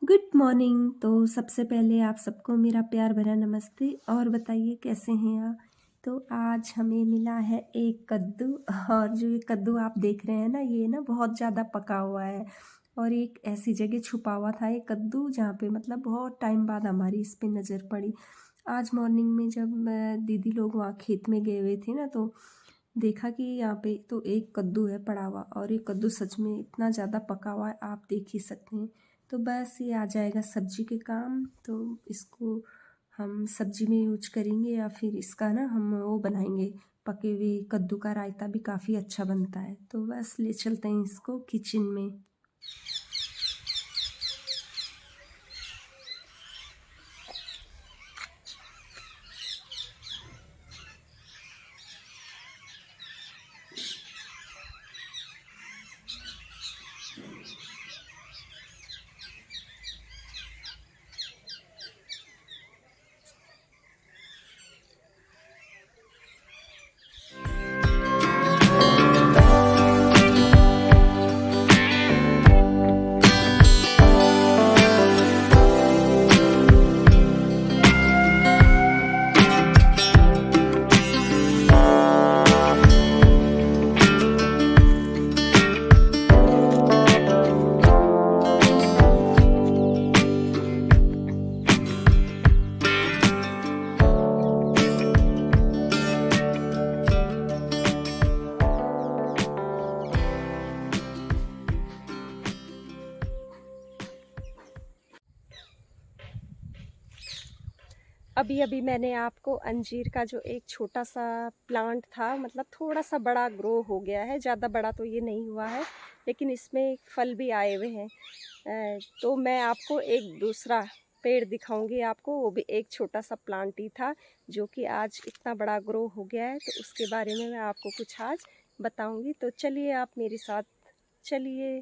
Good morning. तो सबसे पहले आप सबको मेरा प्यार भरा नमस्ते और बताइए कैसे हैं आप। तो आज हमें मिला है एक कद्दू। और जो ये कद्दू आप देख रहे हैं ना, ये ना बहुत ज़्यादा पका हुआ है और एक ऐसी जगह छुपा हुआ था ये कद्दू जहाँ पे मतलब बहुत टाइम बाद हमारी इस पे नज़र पड़ी। आज मॉर्निंग में जब दीदी लोग वहाँ खेत में गए हुए थे ना, तो देखा कि यहाँ पे तो एक कद्दू है पड़ा हुआ, और ये कद्दू सच में इतना ज़्यादा पका हुआ है, आप देख ही सकते हैं। तो बस ये आ जाएगा सब्जी के काम। तो इसको हम सब्जी में यूज करेंगे या फिर इसका ना हम वो बनाएंगे, पके हुए कद्दू का रायता भी काफ़ी अच्छा बनता है। तो बस ले चलते हैं इसको किचन में। अभी अभी मैंने आपको अंजीर का जो एक छोटा सा प्लांट था, मतलब थोड़ा सा बड़ा ग्रो हो गया है, ज़्यादा बड़ा तो ये नहीं हुआ है, लेकिन इसमें फल भी आए हुए हैं। तो मैं आपको एक दूसरा पेड़ दिखाऊंगी आपको, वो भी एक छोटा सा प्लांट ही था जो कि आज इतना बड़ा ग्रो हो गया है। तो उसके बारे में मैं आपको कुछ आज बताऊंगी। तो चलिए आप मेरे साथ चलिए।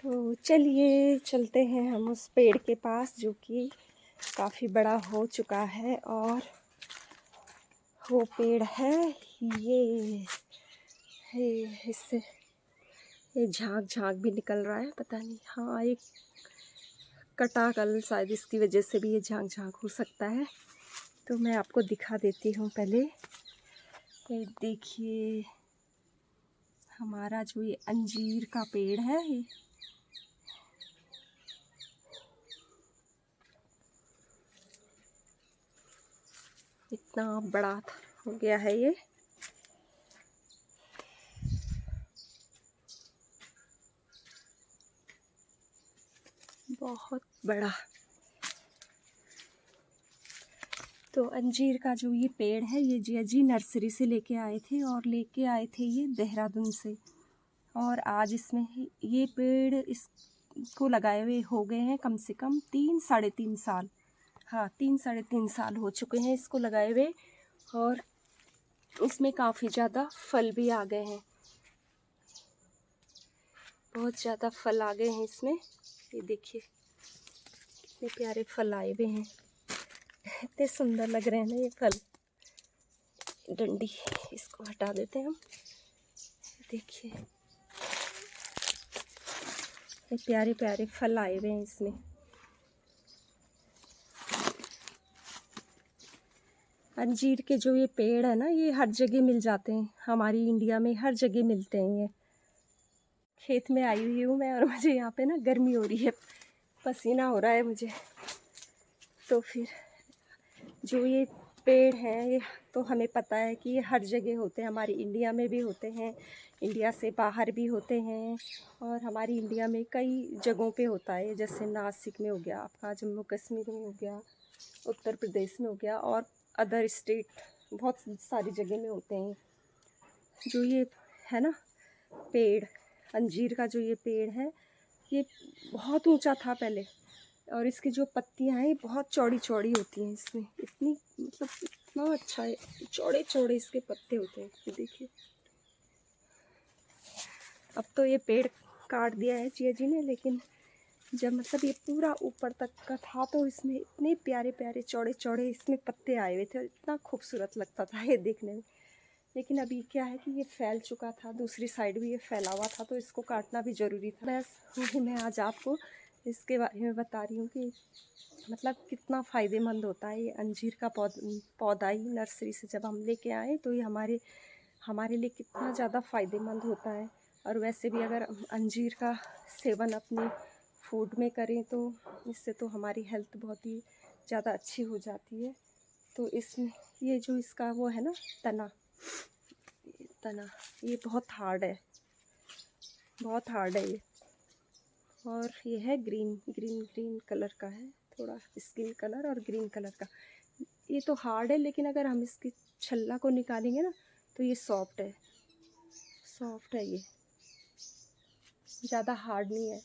तो चलिए चलते हैं हम उस पेड़ के पास जो कि काफ़ी बड़ा हो चुका है। और वो पेड़ है ये इससे ये झाग झाग भी निकल रहा है, पता नहीं। हाँ, एक कटा कल शायद इसकी वजह से भी ये झाग झाग हो सकता है। तो मैं आपको दिखा देती हूँ पहले। ये देखिए हमारा जो ये अंजीर का पेड़ है, ये इतना बड़ा हो गया है ये। बहुत बड़ा। तो अंजीर का जो ये पेड़ है, ये जिया जी नर्सरी से लेके आए थे, और लेके आए थे ये देहरादून से। और आज इसमें ये पेड़ इसको लगाए हुए हो गए हैं कम से कम 3-3.5 साल। हाँ, 3-3.5 साल हो चुके हैं इसको लगाए हुए, और उसमें काफ़ी ज़्यादा फल भी आ गए हैं। बहुत ज़्यादा फल आ गए हैं इसमें। ये देखिए कितने प्यारे फल आए हुए हैं, इतने सुंदर लग रहे हैं ना ये फल। डंडी इसको हटा देते हैं हम। देखिए ये प्यारे प्यारे फल आए हुए हैं इसमें। अंजीर के जो ये पेड़ है ना, ये हर जगह मिल जाते हैं, हमारी इंडिया में हर जगह मिलते हैं। ये खेत में आई हुई हूँ मैं, और मुझे यहाँ पे ना गर्मी हो रही है, पसीना हो रहा है मुझे। तो फिर जो ये पेड़ हैं, ये तो हमें पता है कि ये हर जगह होते हैं, हमारी इंडिया में भी होते हैं, इंडिया से बाहर भी होते हैं, और हमारी इंडिया में कई जगहों पे होता है। जैसे नासिक में हो गया आपका, जम्मू कश्मीर में हो गया, उत्तर प्रदेश में हो गया, और अदर स्टेट बहुत सारी जगह में होते हैं। जो ये है ना पेड़, अंजीर का जो ये पेड़ है, ये बहुत ऊंचा था पहले, और इसकी जो पत्तियां हैं बहुत चौड़ी चौड़ी होती हैं इसमें, इतनी मतलब इतना अच्छा है, चौड़े चौड़े इसके पत्ते होते हैं। ये देखिए, अब तो ये पेड़ काट दिया है जिया जी ने, लेकिन जब मतलब ये पूरा ऊपर तक का था तो इसमें इतने प्यारे प्यारे चौड़े चौड़े इसमें पत्ते आए हुए थे, इतना खूबसूरत लगता था ये देखने में। लेकिन अभी क्या है कि ये फैल चुका था, दूसरी साइड भी ये फैला हुआ था, तो इसको काटना भी ज़रूरी था। बस वही मैं आज आपको इसके बारे में बता रही हूँ कि मतलब कितना फ़ायदेमंद होता है ये अंजीर का पौधा ही नर्सरी से जब हम लेके आए तो ये हमारे लिए कितना ज़्यादा फ़ायदेमंद होता है। और वैसे भी अगर अंजीर का सेवन अपने फूड में करें तो इससे तो हमारी हेल्थ बहुत ही ज़्यादा अच्छी हो जाती है। तो इसमें ये जो इसका वो है ना तना, ये बहुत हार्ड है, बहुत हार्ड है ये। और ये है ग्रीन कलर का है, थोड़ा स्किन कलर और ग्रीन कलर का। ये तो हार्ड है, लेकिन अगर हम इसकी छल्ला को निकालेंगे ना तो ये सॉफ्ट है, ये ज़्यादा हार्ड नहीं है।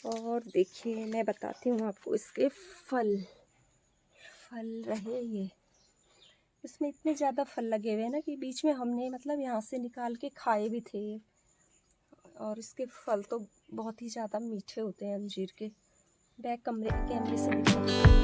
और देखिए मैं बताती हूँ आपको इसके फल रहे ये, इसमें इतने ज़्यादा फल लगे हुए हैं ना कि बीच में हमने मतलब यहाँ से निकाल के खाए भी थे ये। और इसके फल तो बहुत ही ज़्यादा मीठे होते हैं अंजीर के। बैक कैमरे से दिखाती हूँ।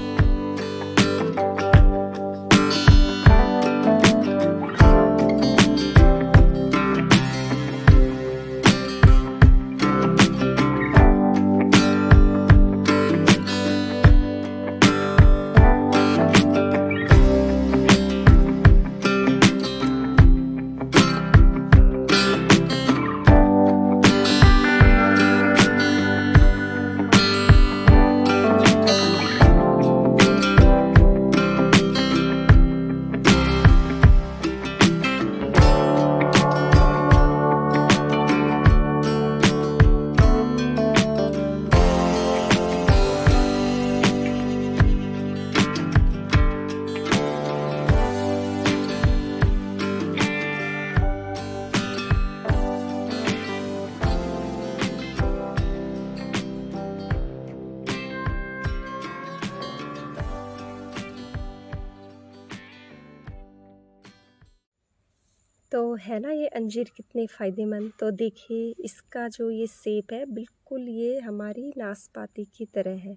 तो है ना ये अंजीर कितने फ़ायदेमंद। तो देखिए इसका जो ये शेप है बिल्कुल ये हमारी नाशपाती की तरह है,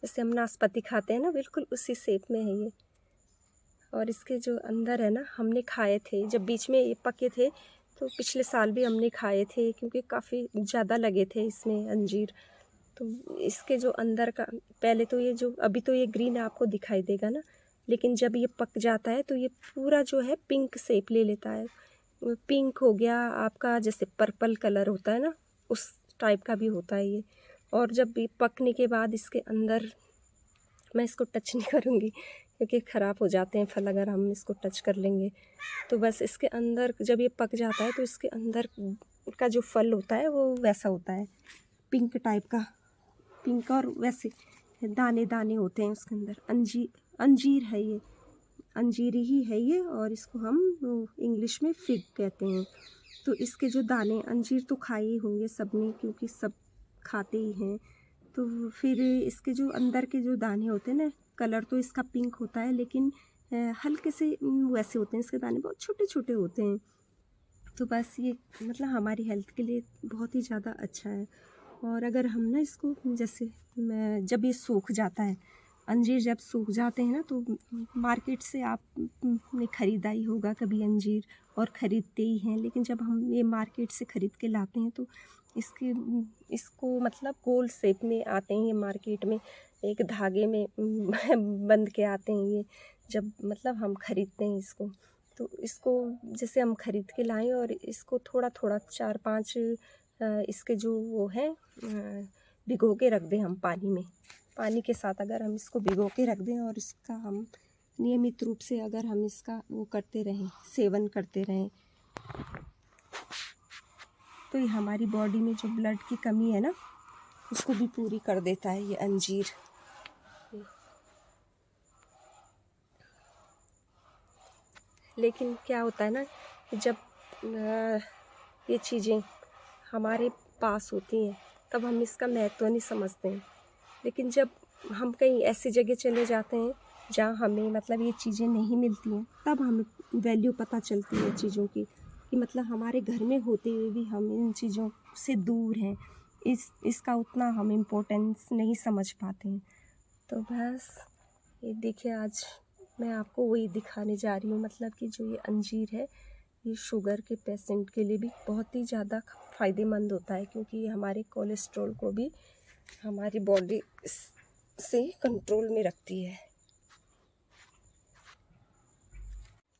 जैसे हम नाशपाती खाते हैं ना, बिल्कुल उसी शेप में है ये। और इसके जो अंदर है ना, हमने खाए थे जब बीच में ये पके थे, तो पिछले साल भी हमने खाए थे क्योंकि काफ़ी ज़्यादा लगे थे इसमें अंजीर। तो इसके जो अंदर का पहले तो ये जो अभी तो ये ग्रीन आपको दिखाई देगा ना, लेकिन जब ये पक जाता है तो ये पूरा जो है पिंक शेप ले लेता है। पिंक हो गया आपका, जैसे पर्पल कलर होता है ना उस टाइप का भी होता है ये। और जब ये पकने के बाद इसके अंदर, मैं इसको टच नहीं करूँगी क्योंकि ख़राब हो जाते हैं फल अगर हम इसको टच कर लेंगे। तो बस इसके अंदर जब ये पक जाता है तो इसके अंदर का जो फल होता है वो वैसा होता है, पिंक टाइप का, पिंक और वैसे दाने दाने होते हैं उसके अंदर। अंजीर है ये, अंजीर ही है ये, और इसको हम इंग्लिश में फिग कहते हैं। तो इसके जो दाने, अंजीर तो खाए ही होंगे सबने क्योंकि सब खाते ही हैं। तो फिर इसके जो अंदर के जो दाने होते हैं ना, कलर तो इसका पिंक होता है लेकिन हल्के से वैसे होते हैं, इसके दाने बहुत छोटे छोटे होते हैं। तो बस ये मतलब हमारी हेल्थ के लिए बहुत ही ज़्यादा अच्छा है। और अगर हम ना इसको जैसे जब ये सूख जाता है, अंजीर जब सूख जाते हैं ना, तो मार्केट से आपने ख़रीदा ही होगा कभी अंजीर, और ख़रीदते ही हैं। लेकिन जब हम ये मार्केट से ख़रीद के लाते हैं तो इसको मतलब गोल शेप में आते हैं ये मार्केट में, एक धागे में बंध के आते हैं ये, जब मतलब हम ख़रीदते हैं इसको। तो इसको जैसे हम ख़रीद के लाएं और इसको थोड़ा थोड़ा 4-5 इसके जो वो है भिगो के रख दें हम पानी के साथ। अगर हम इसको भिगो के रख दें और इसका हम नियमित रूप से अगर हम इसका वो करते रहें, सेवन करते रहें, तो ये हमारी बॉडी में जो ब्लड की कमी है ना उसको भी पूरी कर देता है ये अंजीर। लेकिन क्या होता है ना, जब ये चीज़ें हमारे पास होती हैं तब हम इसका महत्व नहीं समझते हैं, लेकिन जब हम कहीं ऐसी जगह चले जाते हैं जहाँ हमें मतलब ये चीज़ें नहीं मिलती हैं, तब हमें वैल्यू पता चलती है चीज़ों की, कि मतलब हमारे घर में होते हुए भी हम इन चीज़ों से दूर हैं, इसका उतना हम इम्पोर्टेंस नहीं समझ पाते हैं। तो बस ये देखिए, आज मैं आपको वही दिखाने जा रही हूँ, मतलब कि जो ये अंजीर है, ये शुगर के पेशेंट के लिए भी बहुत ही ज़्यादा फ़ायदेमंद होता है, क्योंकि ये हमारे कोलेस्ट्रॉल को भी हमारी बॉडी से कंट्रोल में रखती है।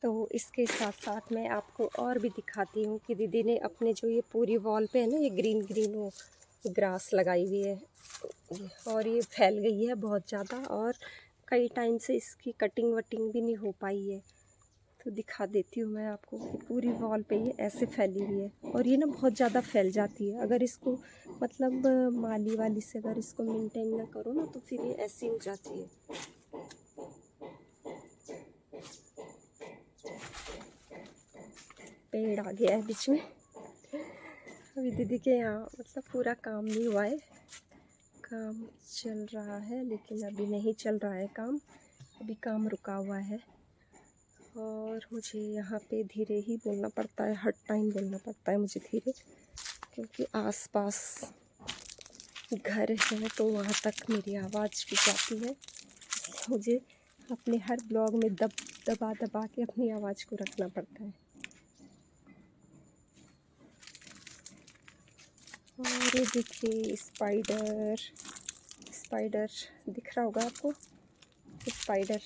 तो इसके साथ साथ मैं आपको और भी दिखाती हूँ कि दीदी ने अपने जो ये पूरी वॉल पे है ना, ये ग्रीन ग्रीन वो ग्रास लगाई हुई है, और ये फैल गई है बहुत ज़्यादा, और कई टाइम से इसकी कटिंग वटिंग भी नहीं हो पाई है। तो दिखा देती हूँ मैं आपको कि पूरी वॉल पे ये ऐसे फैली हुई है, और ये ना बहुत ज़्यादा फैल जाती है। अगर इसको मतलब माली वाली से अगर इसको मेंटेन ना करो ना, तो फिर ये ऐसी हो जाती है। पेड़ आ गया है बीच में। अभी दीदी के यहाँ मतलब पूरा काम नहीं हुआ है, काम चल रहा है, लेकिन अभी नहीं चल रहा है काम, अभी काम रुका हुआ है। और मुझे यहाँ पे धीरे ही बोलना पड़ता है, हर टाइम बोलना पड़ता है मुझे धीरे, क्योंकि आसपास घर है तो वहाँ तक मेरी आवाज़ भी जाती है। मुझे अपने हर ब्लॉग में दबा दबा के अपनी आवाज़ को रखना पड़ता है। और ये देखिए स्पाइडर दिख रहा होगा आपको। स्पाइडर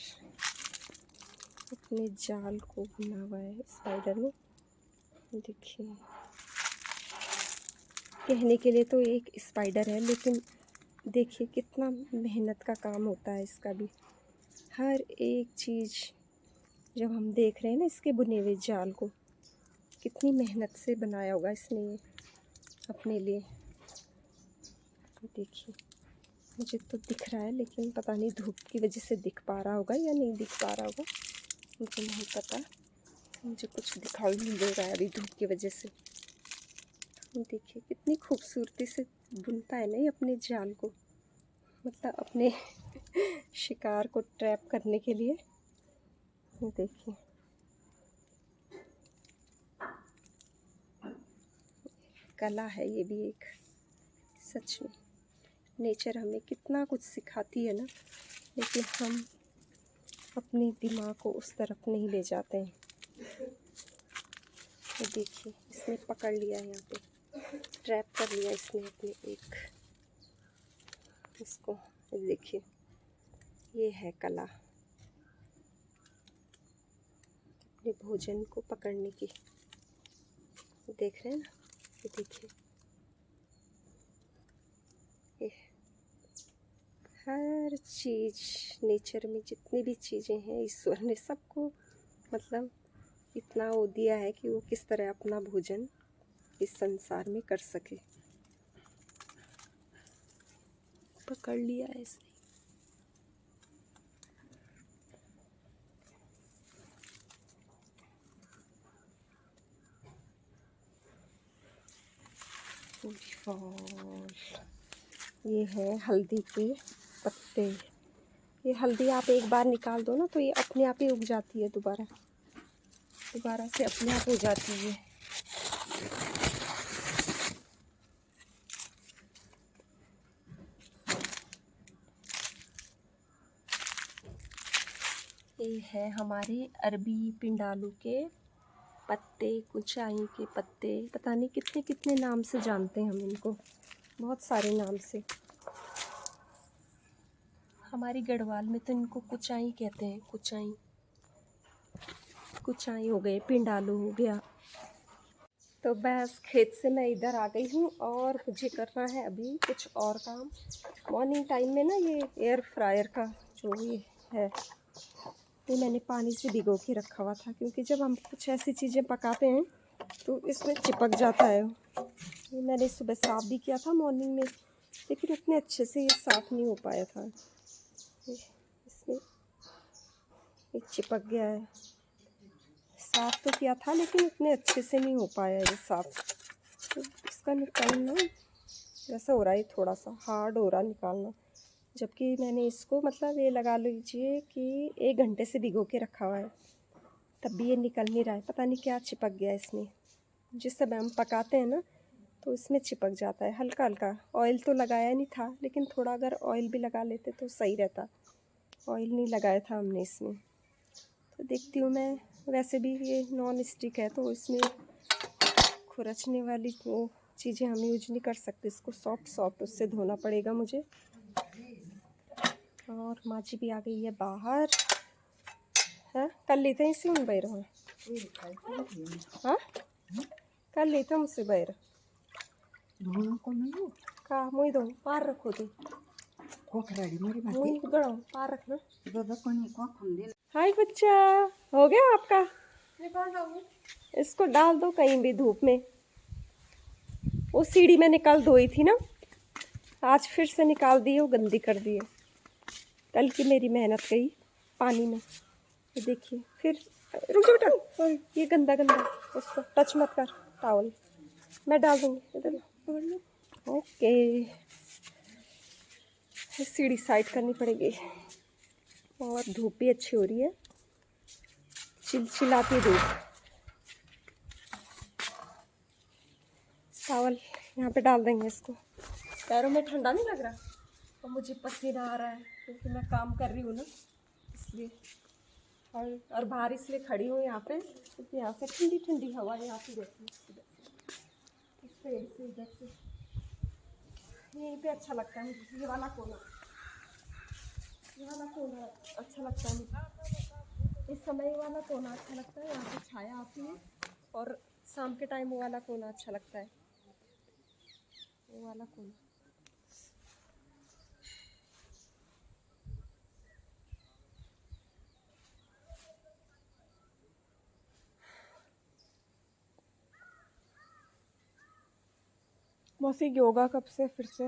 अपने जाल को बुना हुआ है स्पाइडर ने, देखिए। कहने के लिए तो एक स्पाइडर है, लेकिन देखिए कितना मेहनत का काम होता है इसका भी। हर एक चीज़ जब हम देख रहे हैं ना इसके बुने हुए जाल को, कितनी मेहनत से बनाया होगा इसने ये अपने लिए। देखिए मुझे तो दिख रहा है, लेकिन पता नहीं धूप की वजह से दिख पा रहा होगा या नहीं दिख पा रहा होगा, मुझे नहीं पता। मुझे कुछ दिखाई नहीं दे रहा है अभी धूप की वजह से। देखिए कितनी खूबसूरती से बुनता है ना ये अपने जाल को, मतलब अपने शिकार को ट्रैप करने के लिए। देखिए कला है ये भी एक, सच में नेचर हमें कितना कुछ सिखाती है ना, लेकिन हम अपने दिमाग को उस तरफ नहीं ले जाते हैं। तो देखिए इसने पकड़ लिया, यहाँ पे ट्रैप कर लिया इसने अपने एक इसको। देखिए ये है कला अपने भोजन को पकड़ने की। देख रहे हैं ना, ये देखिए ये हर चीज़ नेचर में जितनी भी चीज़ें हैं, ईश्वर ने सबको मतलब इतना वो दिया है कि वो किस तरह अपना भोजन इस संसार में कर सके। पकड़ लिया है इसने। ये है हल्दी के पत्ते। ये हल्दी आप एक बार निकाल दो ना, तो ये अपने आप ही उग जाती है, दोबारा से अपने आप हो जाती है। ये है हमारे अरबी पिंडालू के पत्ते, कुचाई के पत्ते, पता नहीं कितने कितने नाम से जानते हैं हम इनको, बहुत सारे नाम से। हमारी गढ़वाल में तो इनको कुचाई कहते हैं, कुचाई हो गए, पिंडालू हो गया। तो बस खेत से मैं इधर आ गई हूँ, और मुझे करना है अभी कुछ और काम। मॉर्निंग टाइम में ना ये एयर फ्रायर का जो ये है, ये मैंने पानी से भिगो के रखा हुआ था, क्योंकि जब हम कुछ ऐसी चीज़ें पकाते हैं तो इसमें चिपक जाता है। ये मैंने सुबह साफ़ भी किया था मॉर्निंग में, लेकिन उतने अच्छे से ये साफ़ नहीं हो पाया था, इसमें ये चिपक गया है। साफ़ तो किया था, लेकिन उतने अच्छे से नहीं हो पाया ये साफ़। तो इसका निकालना जैसा हो रहा है, थोड़ा सा हार्ड हो रहा निकालना, जबकि मैंने इसको मतलब ये लगा लीजिए कि 1 घंटे से भिगो के रखा हुआ है, तब भी ये निकल नहीं रहा है। पता नहीं क्या चिपक गया इसमें। जिस समय हम पकाते हैं ना तो इसमें चिपक जाता है हल्का हल्का। ऑयल तो लगाया नहीं था, लेकिन थोड़ा अगर ऑयल भी लगा लेते तो सही रहता। ऑयल नहीं लगाया था हमने इसमें, तो देखती हूँ मैं। वैसे भी ये नॉन स्टिक है तो इसमें खुरचने वाली वो चीज़ें हम यूज नहीं कर सकते। इसको सॉफ्ट सॉफ्ट उससे धोना पड़ेगा मुझे। और माँ जी भी आ गई है बाहर। हाँ, कल लेते हैं इसी में बैर में। हाँ, कल लेते हैं मुझसे बैर का मुई दो पार रखो दे मुई गड़ो पार रखना। हाय बच्चा, हो गया आपका? इसको डाल दो कहीं भी धूप में। वो सीढ़ी मैंने कल धोई थी ना, आज फिर से निकाल दी, वो गंदी कर दी है। कल की मेरी मेहनत गई पानी में। ये देखिए फिर। रुक जाओ बेटा, ये गंदा गंदा, उसको टच मत कर। टॉवल मैं डाल दूँगी इधर। ओके, सीढ़ी साइड करनी पड़ेगी। और धूप भी अच्छी हो रही है, चिलचिलाती धूप। टॉवल यहाँ पे डाल देंगे इसको। पैरों में ठंडा नहीं लग रहा और मुझे पसीना आ रहा है क्योंकि मैं काम कर रही हूँ ना, इसलिए। और बाहर इसलिए खड़ी हूँ यहाँ पे क्योंकि यहाँ से ठंडी ठंडी हवा यहाँ से देती है। इस पेड़ से इधर से यहीं पे अच्छा लगता है मुझे। ये वाला कोना अच्छा लगता है मुझे। इस समय वाला कोना अच्छा लगता है, यहाँ से छाया आती है। और शाम के टाइम वो वाला कोना अच्छा लगता है, वो वाला कोना। मौसी योगा कब से फिर से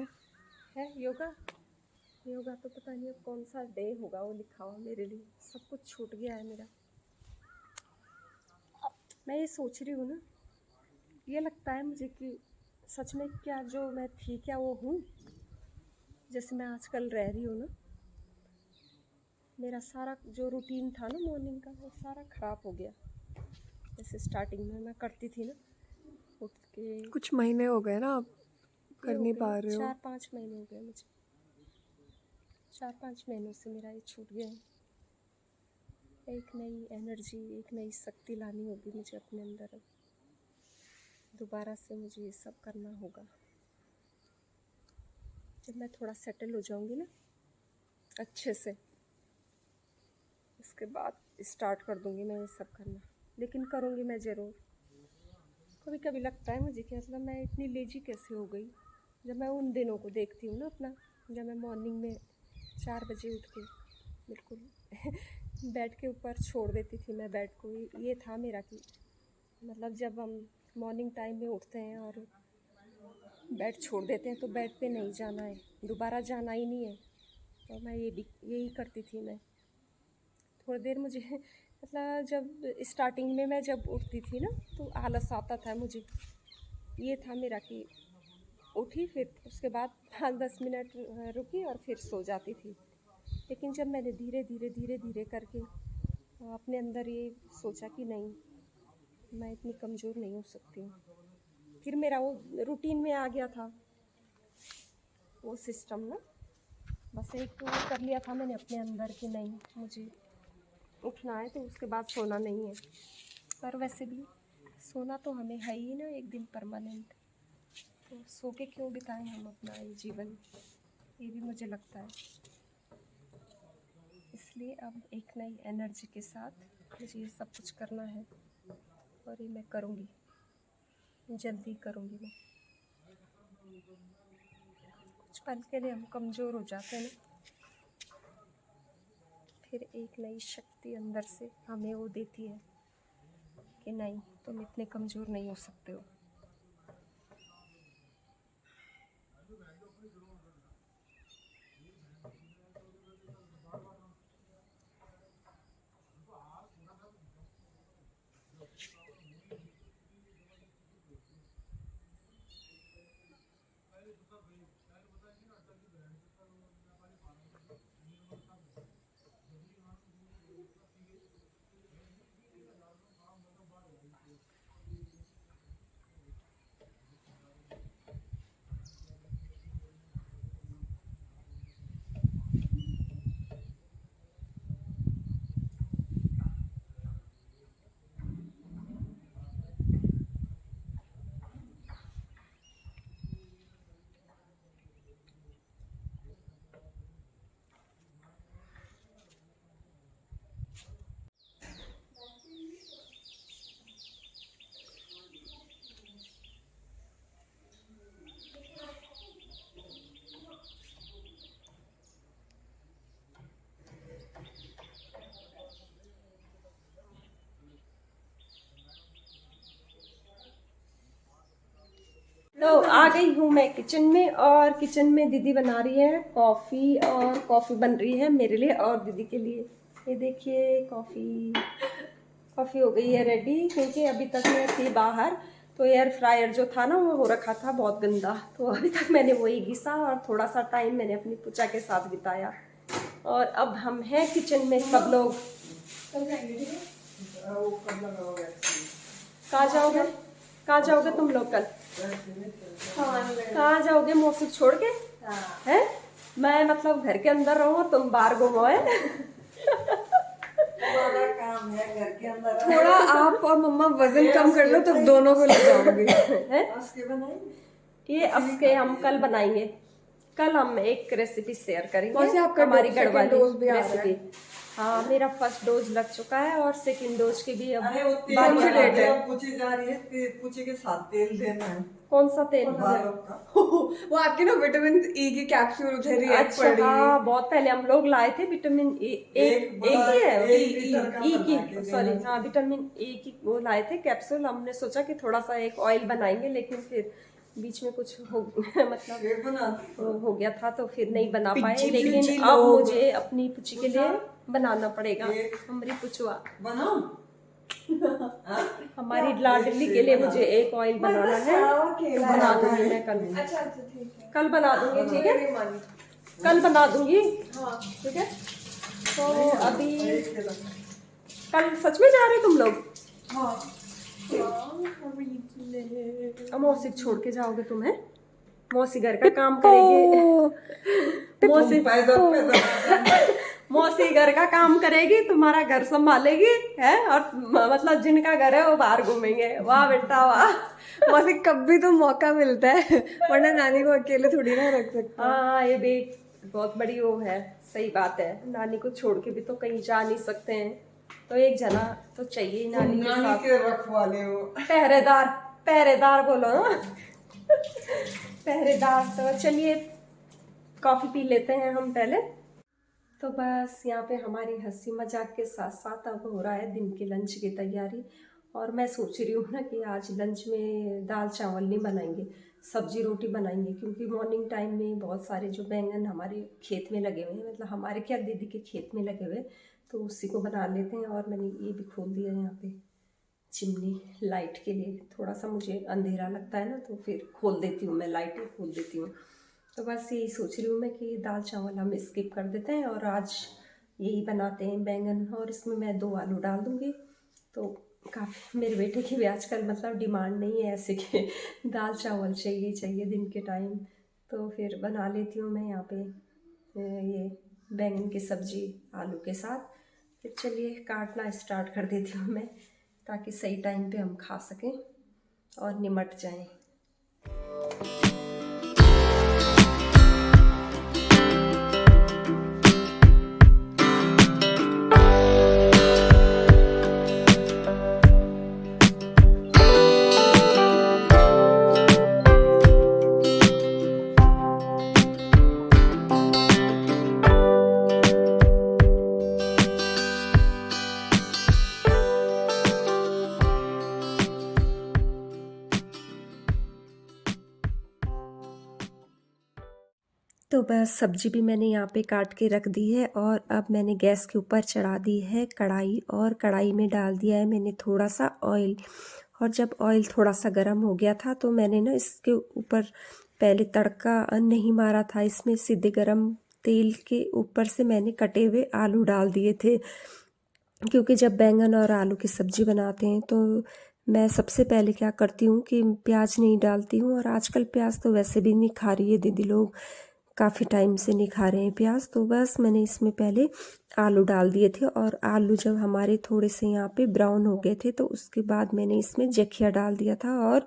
है? योगा तो पता नहीं अब कौन सा डे होगा, वो लिखा हुआ मेरे लिए। सब कुछ छूट गया है मेरा। मैं ये सोच रही हूँ ना, ये लगता है मुझे कि सच में क्या जो मैं थी क्या वो हूँ, जैसे मैं आजकल रह रही हूँ ना। मेरा सारा जो रूटीन था ना मॉर्निंग का, वो सारा ख़राब हो गया। जैसे स्टार्टिंग में मैं करती थी ना, उठ के। कुछ महीने हो गए ना, आप कर नहीं पा रहे हो। 4-5 महीने हो गए मुझे। 4-5 महीनों से मेरा ये छूट गया है। एक नई एनर्जी, एक नई शक्ति लानी होगी मुझे अपने अंदर। अब दोबारा से मुझे ये सब करना होगा। जब मैं थोड़ा सेटल हो जाऊंगी ना अच्छे से, उसके बाद स्टार्ट कर दूंगी मैं ये सब करना। लेकिन करूंगी मैं ज़रूर। कभी कभी लगता है मुझे कि मतलब मैं इतनी लेजी कैसे हो गई। जब मैं उन दिनों को देखती हूँ ना अपना, जब मैं मॉर्निंग में 4 बजे उठ के बिल्कुल बेड के ऊपर छोड़ देती थी मैं बेड को। ये था मेरा कि मतलब जब हम मॉर्निंग टाइम में उठते हैं और बेड छोड़ देते हैं तो बेड पे नहीं जाना है, दोबारा जाना ही नहीं है। तो मैं यही करती थी मैं। थोड़ी देर मुझे मतलब जब स्टार्टिंग में मैं जब उठती थी ना तो आलस आता था मुझे। ये था मेरा कि उठी, फिर उसके बाद 5-10 मिनट रुकी और फिर सो जाती थी। लेकिन जब मैंने धीरे धीरे करके अपने अंदर ये सोचा कि नहीं, मैं इतनी कमज़ोर नहीं हो सकती हूँ, फिर मेरा वो रूटीन में आ गया था वो सिस्टम ना। बस एक तो वो कर लिया था मैंने अपने अंदर कि नहीं, मुझे उठना है तो उसके बाद सोना नहीं है। पर वैसे भी सोना तो हमें है ही ना एक दिन परमानेंट, तो सो के क्यों बिताएं हम अपना ये जीवन, ये भी मुझे लगता है। इसलिए अब एक नई एनर्जी के साथ मुझे ये सब कुछ करना है और ये मैं करूँगी, जल्दी करूँगी मैं। कुछ पल के लिए हम कमज़ोर हो जाते हैं ना, फिर एक नई शक्ति अंदर से हमें वो देती है कि नहीं, तुम इतने कमज़ोर नहीं हो सकते हो। तो आ गई हूँ मैं किचन में, और किचन में दीदी बना रही है कॉफ़ी, और कॉफ़ी बन रही है मेरे लिए और दीदी के लिए। ये देखिए कॉफ़ी हो गई है रेडी, क्योंकि अभी तक मैं थी बाहर तो एयर फ्रायर जो था ना वो हो रखा था बहुत गंदा, तो अभी तक मैंने वही घिसा और थोड़ा सा टाइम मैंने अपनी पूजा के साथ बिताया। और अब हम हैं किचन में सब लोग। कहाँ जाओगे, कहाँ जाओगे तुम लोग कल? कहाँ जाओगे मौसी छोड़ के? हैं? मैं मतलब घर के अंदर रहूँ, तुम बाहर घूमो है? काम है घर के अंदर। थोड़ा आप और मम्मा वजन कम कर लो तो दोनों को ले जाओगे। ये अस्के हम कल बनाएंगे। कल हम एक रेसिपी शेयर करेंगे, आपका हमारी second गढ़वाली dose भी आ रहा है। रेसिपी। हाँ, मेरा फर्स्ट डोज लग चुका है और सेकंड डोज की भी अब बारी डेट है? पूछी जा रही है कि पूछे के साथ तेल देना है कौन सा तेल? बालों का। वो आपकी ना विटामिन ई की कैप्सूल उधर ही अच्छा, पड़ी है। हाँ, बहुत पहले हम लोग लाए थे विटामिन ए, एक ही है ई की, सॉरी, हाँ, विटामिन ए की वो लाए थे कैप्सूल। हमने सोचा कि थोड़ा सा एक ऑयल बनाएंगे, लेकिन फिर बीच में कुछ मतलब हो गया था तो फिर नहीं बना पाए। लेकिन अब मुझे अपनी पुची के लिए बनाना पड़ेगा। हमारी पुचुआ बनाओ हमारी लाडली के लिए मुझे एक ऑयल बनाना है, तो बना दूंगी मैं कल। अच्छा ठीक है, कल बना दूंगी, ठीक है, कल बना दूंगी, ठीक है। तो अभी कल सच में जा रहे तुम लोग? मौसी छोड़ के जाओगे तुम? है मौसी घर का काम करेगी, मौसी घर का काम करेगी, तुम्हारा घर संभालेगी है, और मतलब जिनका घर है वो बाहर घूमेंगे। वाह बेटा वाह। मौसी कभी तो मौका मिलता है, वरना नानी को अकेले थोड़ी ना रख सकते। हाँ, ये भी बहुत बड़ी वो है, सही बात है। नानी को छोड़ के भी तो कहीं जा नहीं सकते हैं, तो एक जना तो चाहिए नानी के साथ। के रखवाले हो, पहरेदार, पहरेदार बोलो ना। पहरेदार। तो चलिए कॉफ़ी पी लेते हैं हम पहले। तो बस यहाँ पे हमारी हंसी मजाक के साथ साथ अब हो रहा है दिन के लंच की तैयारी। और मैं सोच रही हूँ ना कि आज लंच में दाल चावल नहीं बनाएंगे, सब्जी रोटी बनाएंगे, क्योंकि मॉर्निंग टाइम में बहुत सारे जो बैंगन हमारे खेत में लगे हुए हैं, मतलब हमारे क्या दीदी के खेत में लगे हुए, तो उसी को बना लेते हैं। और मैंने ये भी खोल दिया यहाँ पे चिमनी लाइट के लिए, थोड़ा सा मुझे अंधेरा लगता है ना, तो फिर खोल देती हूँ मैं, लाइटें खोल देती हूँ। तो बस यही सोच रही हूँ मैं कि दाल चावल हम स्किप कर देते हैं और आज यही बनाते हैं बैंगन, और इसमें मैं 2 आलू डाल दूँगी। तो काफ़ी मेरे बेटे की भी आजकल मतलब डिमांड नहीं है ऐसे कि दाल चावल चाहिए दिन के टाइम, तो फिर बना लेती हूँ मैं यहाँ पे ये बैंगन की सब्ज़ी आलू के साथ। फिर चलिए काटना स्टार्ट कर देती हूँ मैं, ताकि सही टाइम पे हम खा सकें और निमट जाएं। तो बस सब्जी भी मैंने यहाँ पे काट के रख दी है, और अब मैंने गैस के ऊपर चढ़ा दी है कढ़ाई, और कढ़ाई में डाल दिया है मैंने थोड़ा सा ऑयल। और जब ऑयल थोड़ा सा गर्म हो गया था तो मैंने ना इसके ऊपर पहले तड़का नहीं मारा था इसमें, सीधे गरम तेल के ऊपर से मैंने कटे हुए आलू डाल दिए थे। क्योंकि जब बैंगन और आलू की सब्ज़ी बनाते हैं तो मैं सबसे पहले क्या करती हूँ कि प्याज नहीं डालती हूँ। और आजकल प्याज तो वैसे भी नहीं खा रही है दीदी लोग, काफ़ी टाइम से नहीं खा रहे हैं प्याज। तो बस मैंने इसमें पहले आलू डाल दिए थे, और आलू जब हमारे थोड़े से यहाँ पे ब्राउन हो गए थे तो उसके बाद मैंने इसमें जखिया डाल दिया था, और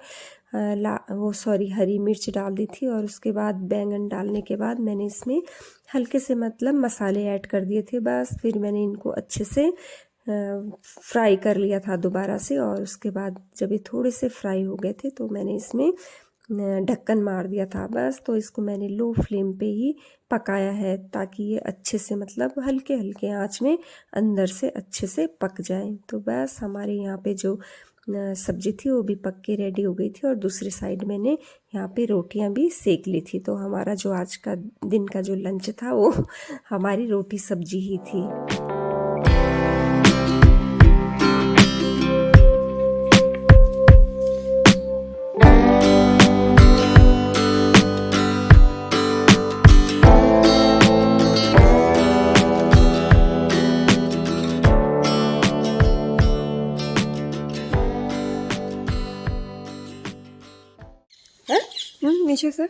हरी मिर्च डाल दी थी। और उसके बाद बैंगन डालने के बाद मैंने इसमें हल्के से मतलब मसाले ऐड कर दिए थे। बस फिर मैंने इनको अच्छे से फ्राई कर लिया था दोबारा से। और उसके बाद जब ये थोड़े से फ्राई हो गए थे तो मैंने इसमें ढक्कन मार दिया था। बस तो इसको मैंने लो फ्लेम पे ही पकाया है, ताकि ये अच्छे से मतलब हल्के हल्के आंच में अंदर से अच्छे से पक जाए। तो बस हमारे यहाँ पे जो सब्जी थी वो भी पक के रेडी हो गई थी, और दूसरी साइड मैंने यहाँ पे रोटियाँ भी सेक ली थी। तो हमारा जो आज का दिन का जो लंच था वो हमारी रोटी सब्जी ही थी। नीचे से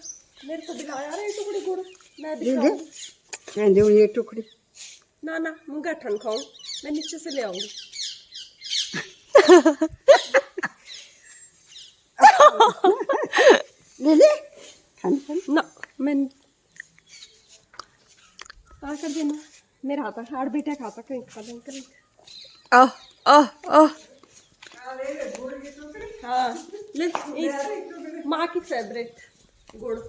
मेरे को दिखाया रहे टुकड़ी गुड़, मैं दे ये टुकड़ी ना ना मुँह ठन खाऊं, मैं नीचे से ले आऊंगी। ले ना मैं आ कर देना, मेरा हाथ हाड़ बेटा खाता कहीं खा लेंगे। आह आह आह हाँ ले, इस माँ की फेवरेट गुड़।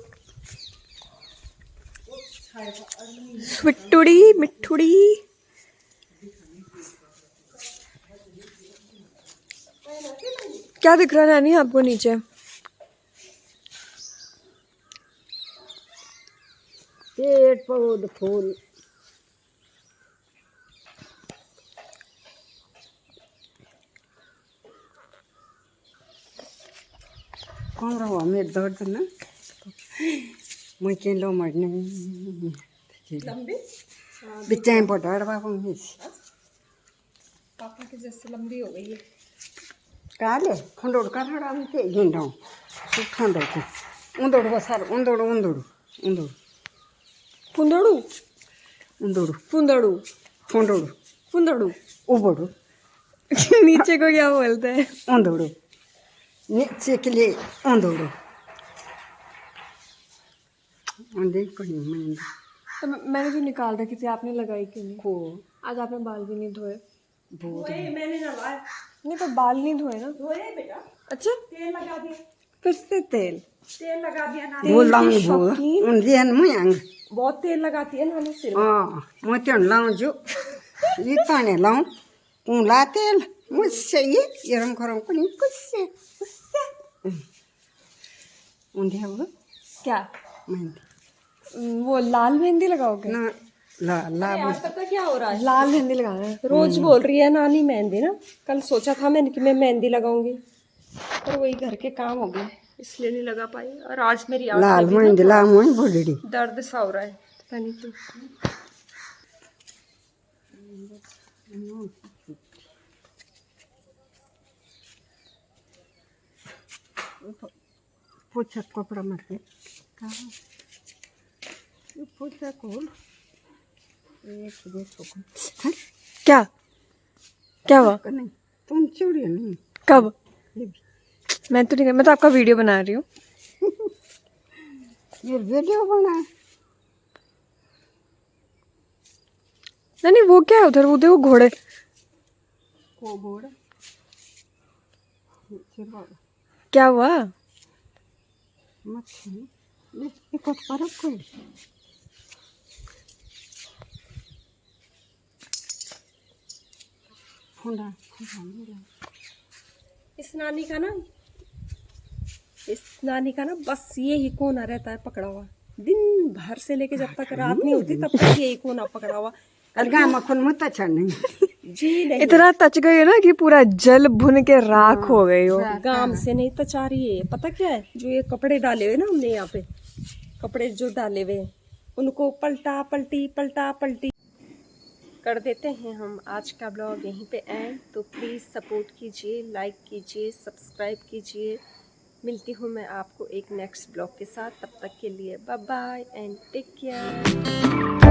मिठुड़ी मिठुड़ी। क्या दिख रहा है नानी आपको नीचे? पेड़ पौध फूल। कौन रहा मेरे दर्द ना मुझे लो मरने लंबी बिचाई पटाड़ बाबू पापा के जैसे लंबी हो गई है। काले खंडोड़ का थोड़ा हमसे गिंडाऊं खंडोड़ को उंदोड़ बसार उंदोड़ उंदोड़ उंदोड़ फुंदड़ू उंदोड़ फुंदड़ू फंडोड़ फुंदड़ू उबड़ू नीचे को क्या बोलते हैं? उंदोड़ नीचे के लिए उंदोड़ उंदे को नहीं मैंने तो मैंने जो निकाल रखी थी आपने लगाई क्यों नहीं? को आज आपने बाल भी नहीं धोए। बहुत मैंने नहलाया, नहीं पर बाल नहीं धोए ना। धोए बेटा, अच्छा तेल लगा दिया, फिर से तेल लगा दिया ना। बोल लाऊं बोल उनके अन मुझे अंग बहुत तेल लगाती है नानी सिर में। हाँ मुझे लाऊं जो ये ताने लाऊं कौन लाते मुझसे ये रंग करम को नहीं कुछ उनके वो क्या मेहंदी वो लाल मेहंदी लगाओगे? ना ला ला यार पता क्या हो रहा है, लाल मेहंदी लगाना है। रोज बोल रही है नानी मेहंदी ना। कल सोचा था मैंने कि मैं मेहंदी लगाऊंगी, पर वही घर के काम हो गए इसलिए नहीं लगा पाई। और आज मेरी आंख लाल में भी मेहंदी ला मुझे बोलड़ी दर्द सा हो रहा है, पता नहीं क्यों। पूछा कपड़ा मत कहाँ ये पूछा कौन एक देखो क्या क्या हुआ? नहीं तुम चूड़ी नहीं कब? ये भी मैं तो नहीं, मैं तो आपका वीडियो बना रही हूँ। ये वीडियो बना नहीं नहीं वो क्या है उधर? वो देखो घोड़े। को घोड़ा क्या हुआ? मत ये कुछ फर्क कोई फुंडा इस नानी का ना बस ये ही कोना रहता है पकड़ा हुआ, दिन भर से लेके जब तक रात नहीं होती तब तक यही कोना पकड़ा हुआ। अलगा मखन मत अच्छा नहीं जी नहीं, इतना टच गई है ना कि पूरा जल भुन के राख हो गई हो। गाम से नहीं तचा रही है। पता क्या है, जो ये कपड़े डाले हुए ना हमने यहाँ पे, कपड़े जो डाले हुए उनको पलटा पलटी कर देते हैं हम। आज का ब्लॉग यहीं पे एंड। तो प्लीज़ सपोर्ट कीजिए, लाइक कीजिए, सब्सक्राइब कीजिए। मिलती हूँ मैं आपको एक नेक्स्ट ब्लॉग के साथ। तब तक के लिए bye bye and take care.